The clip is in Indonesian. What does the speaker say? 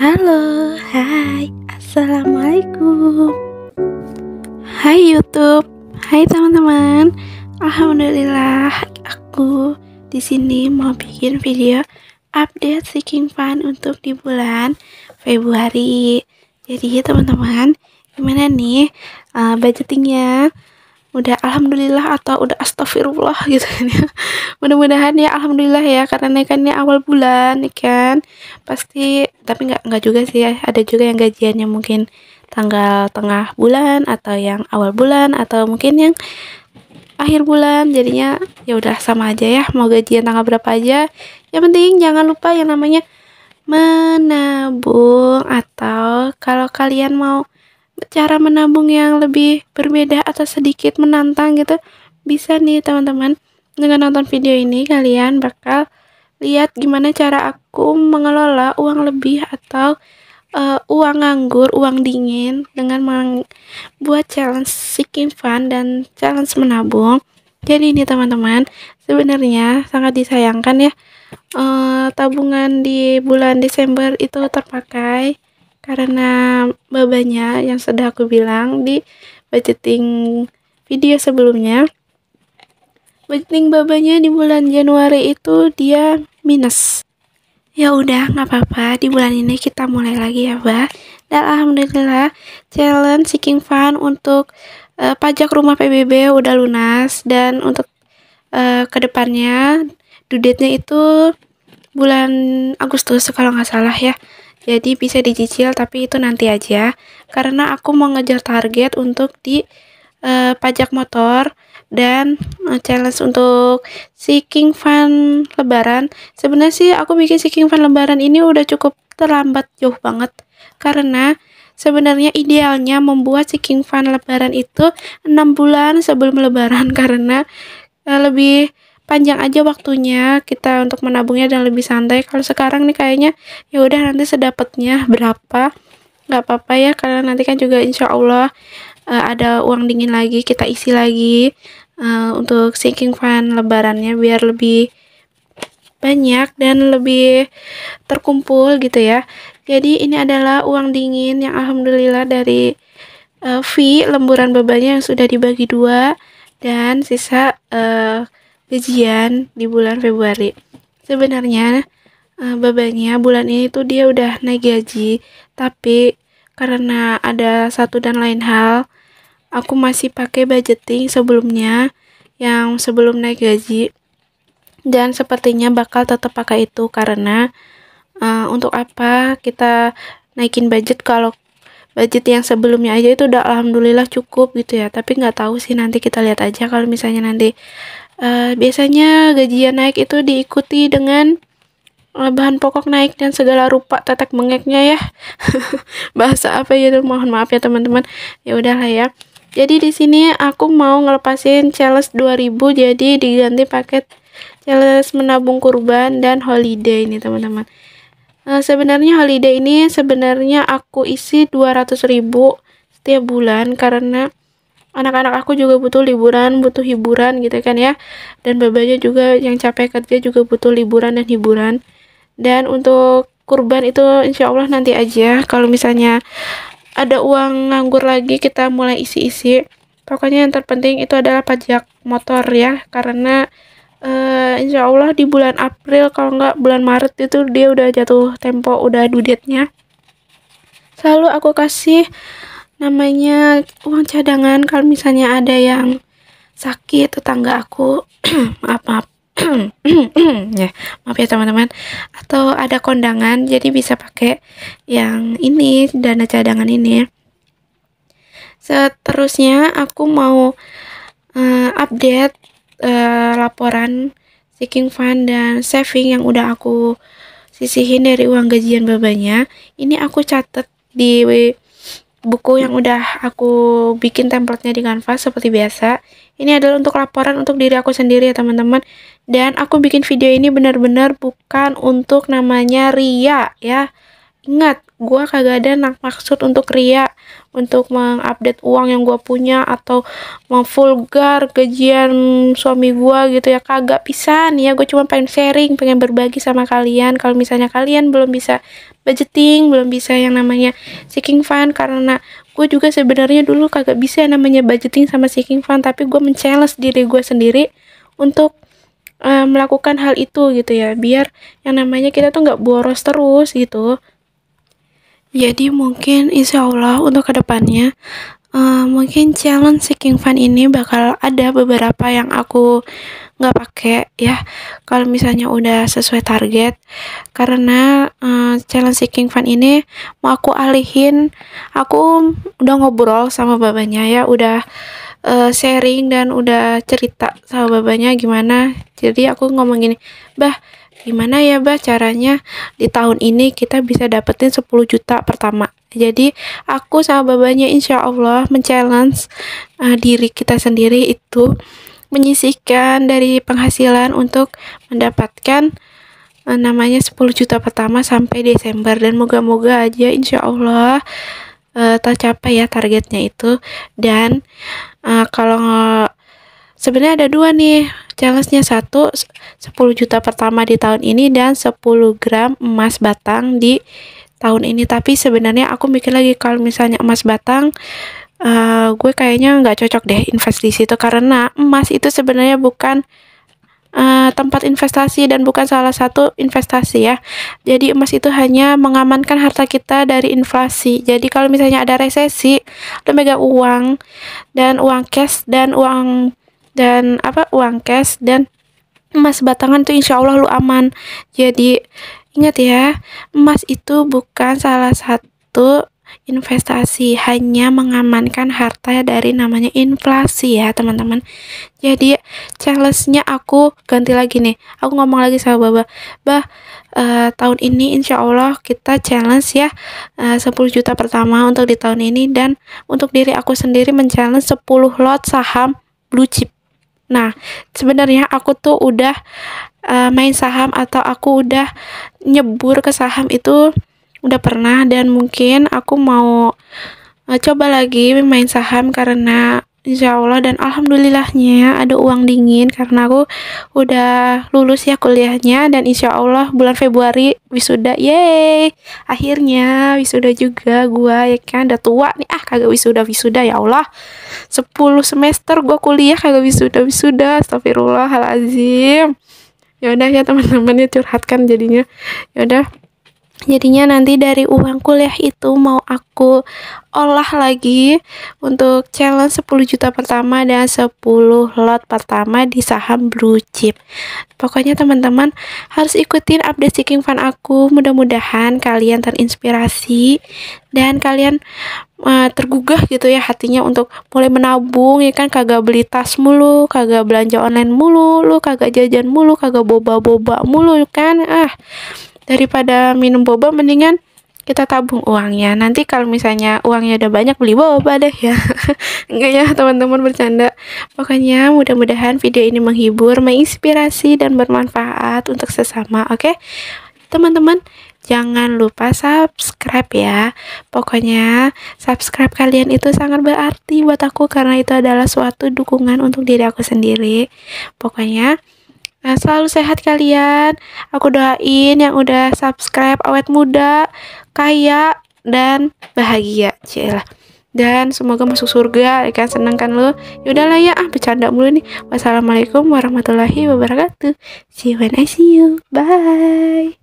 Halo, hai, assalamualaikum. Hai YouTube, hai teman-teman. Alhamdulillah, aku di sini mau bikin video update Seeking Fun untuk di bulan Februari. Jadi teman-teman, gimana nih budgetingnya? Udah alhamdulillah atau udah astagfirullah gitu kan ya. Mudah-mudahan ya alhamdulillah ya, karena kan ini awal bulan nih kan. Pasti tapi nggak juga sih ya. Ada juga yang gajiannya mungkin tanggal tengah bulan atau yang awal bulan atau mungkin yang akhir bulan. Jadinya ya udah sama aja ya, mau gajian tanggal berapa aja. Yang penting jangan lupa yang namanya menabung, atau kalau kalian mau cara menabung yang lebih berbeda atau sedikit menantang gitu, bisa nih teman-teman. Dengan nonton video ini kalian bakal lihat gimana cara aku mengelola uang lebih atau uang nganggur, uang dingin dengan membuat challenge Seeking Fun dan challenge menabung. Jadi ini teman-teman, sebenarnya sangat disayangkan ya, tabungan di bulan Desember itu terpakai karena babanya yang sudah aku bilang di budgeting video sebelumnya. Budgeting babanya di bulan Januari itu dia minus. Ya udah, nggak apa-apa, di bulan ini kita mulai lagi ya, Mbak. Dan alhamdulillah challenge Seeking Fun untuk pajak rumah PBB udah lunas, dan untuk kedepannya due date-nya itu bulan Agustus kalau nggak salah ya. Jadi bisa dicicil, tapi itu nanti aja karena aku mau ngejar target untuk di pajak motor dan challenge untuk Seeking Fun Lebaran. Sebenarnya sih aku bikin Seeking Fun Lebaran ini udah cukup terlambat jauh banget, karena sebenarnya idealnya membuat Seeking Fun Lebaran itu 6 bulan sebelum Lebaran, karena lebih panjang aja waktunya kita untuk menabungnya dan lebih santai. Kalau sekarang nih kayaknya ya udah nanti sedapatnya berapa, nggak apa-apa ya, karena nanti kan juga insya Allah ada uang dingin lagi, kita isi lagi untuk Seeking Fun lebarannya biar lebih banyak dan lebih terkumpul gitu ya. Jadi ini adalah uang dingin yang alhamdulillah dari fee lemburan babanya yang sudah dibagi dua dan sisa gajian di bulan Februari. Sebenarnya babanya bulan ini tuh dia udah naik gaji, tapi karena ada satu dan lain hal, aku masih pakai budgeting sebelumnya yang sebelum naik gaji, dan sepertinya bakal tetap pakai itu karena untuk apa kita naikin budget kalau budget yang sebelumnya aja itu udah alhamdulillah cukup gitu ya. Tapi nggak tahu sih, nanti kita lihat aja kalau misalnya nanti biasanya gajian naik itu diikuti dengan bahan pokok naik dan segala rupa tetek bengeknya ya. Bahasa apa ya, mohon maaf ya teman-teman. Ya udahlah ya. Jadi di sini aku mau ngelepasin challenge 2000, jadi diganti paket challenge menabung kurban dan holiday nih teman-teman. Sebenarnya holiday ini sebenarnya aku isi 200.000 setiap bulan karena anak-anak aku juga butuh liburan, butuh hiburan gitu kan ya. Dan babanya juga yang capek kerja juga butuh liburan dan hiburan. Dan untuk kurban itu insya Allah nanti aja. Kalau misalnya ada uang nganggur lagi, kita mulai isi-isi. Pokoknya yang terpenting itu adalah pajak motor ya. Karena insya Allah di bulan April kalau nggak bulan Maret itu dia udah jatuh tempo, udah due date-nya. Selalu aku kasih namanya uang cadangan kalau misalnya ada yang sakit tetangga aku. maaf ya, maaf ya teman-teman, atau ada kondangan, jadi bisa pakai yang ini, dana cadangan ini. Seterusnya aku mau update laporan Seeking Fun dan saving yang udah aku sisihin dari uang gajian babanya. Ini aku catat di buku yang udah aku bikin template-nya di Canva seperti biasa. Ini adalah untuk laporan untuk diri aku sendiri ya teman-teman. Dan aku bikin video ini benar-benar bukan untuk namanya ria ya. Ingat, gue kagak ada maksud untuk ria, untuk mengupdate uang yang gue punya atau memvulgar gajian suami gue gitu ya, kagak pisan ya. Gue cuma pengen sharing, pengen berbagi sama kalian. Kalau misalnya kalian belum bisa budgeting, belum bisa yang namanya seeking fun, karena gue juga sebenarnya dulu kagak bisa yang namanya budgeting sama seeking fun, tapi gue men-challenge diri gue sendiri untuk melakukan hal itu gitu ya, biar yang namanya kita tuh nggak boros terus gitu. Jadi mungkin insya Allah untuk kedepannya mungkin challenge seeking fun ini bakal ada beberapa yang aku nggak pakai ya kalau misalnya udah sesuai target, karena challenge seeking fun ini mau aku alihin. Aku udah ngobrol sama babanya ya, udah sharing dan udah cerita sama babanya gimana. Jadi aku ngomong gini, bah, gimana ya bah caranya di tahun ini kita bisa dapetin 10 juta pertama. Jadi aku sama babanya insya Allah men-challenge diri kita sendiri itu menyisihkan dari penghasilan untuk mendapatkan namanya 10 juta pertama sampai Desember, dan moga-moga aja insya Allah tercapai ya targetnya itu. Dan kalau sebenarnya ada dua nih challenge-nya, satu 10 juta pertama di tahun ini dan 10 gram emas batang di tahun ini. Tapi sebenarnya aku mikir lagi, kalau misalnya emas batang gue kayaknya nggak cocok deh invest di situ, karena emas itu sebenarnya bukan tempat investasi dan bukan salah satu investasi ya. Jadi emas itu hanya mengamankan harta kita dari inflasi. Jadi kalau misalnya ada resesi, lo megang uang dan uang cash dan uang cash dan emas batangan tuh insya Allah lu aman. Jadi ingat ya, emas itu bukan salah satu investasi, hanya mengamankan harta dari namanya inflasi ya teman-teman. Jadi challenge-nya aku ganti lagi nih, aku ngomong lagi sama bah, tahun ini insya Allah kita challenge ya 10 juta pertama untuk di tahun ini, dan untuk diri aku sendiri men-challenge 10 lot saham blue chip. Nah, sebenarnya aku tuh udah main saham atau aku udah nyebur ke saham itu udah pernah, dan mungkin aku mau coba lagi main saham karena insya Allah dan alhamdulillahnya ada uang dingin karena aku udah lulus ya kuliahnya, dan insya Allah bulan Februari wisuda. Yeay, akhirnya wisuda juga gua ya kan, udah tua nih kagak wisuda ya Allah, 10 semester gua kuliah kagak wisuda, astagfirullahalazim. Ya udah ya teman-teman, ya curhatkan jadinya. Ya udah, jadinya nanti dari uang kuliah itu mau aku olah lagi untuk challenge 10 juta pertama dan 10 lot pertama di saham blue chip. Pokoknya teman-teman harus ikutin update seeking fun aku. Mudah-mudahan kalian terinspirasi dan kalian tergugah gitu ya hatinya untuk mulai menabung ya kan, kagak beli tas mulu, kagak belanja online mulu, lu kagak jajan mulu, kagak boba-boba mulu kan. Daripada minum boba mendingan kita tabung uangnya. Nanti kalau misalnya uangnya udah banyak beli boba deh ya. Enggak ya teman-teman, bercanda. Pokoknya mudah-mudahan video ini menghibur, menginspirasi dan bermanfaat untuk sesama. Oke? Teman-teman, jangan lupa subscribe ya. Pokoknya subscribe kalian itu sangat berarti buat aku, karena itu adalah suatu dukungan untuk diri aku sendiri. Pokoknya selalu sehat kalian. Aku doain yang udah subscribe awet muda, kaya, dan bahagia. Cilah. Dan semoga masuk surga ya kan, seneng kan lo. Yaudahlah ya, bercanda mulu nih. Wassalamualaikum warahmatullahi wabarakatuh. See you when I see you. Bye.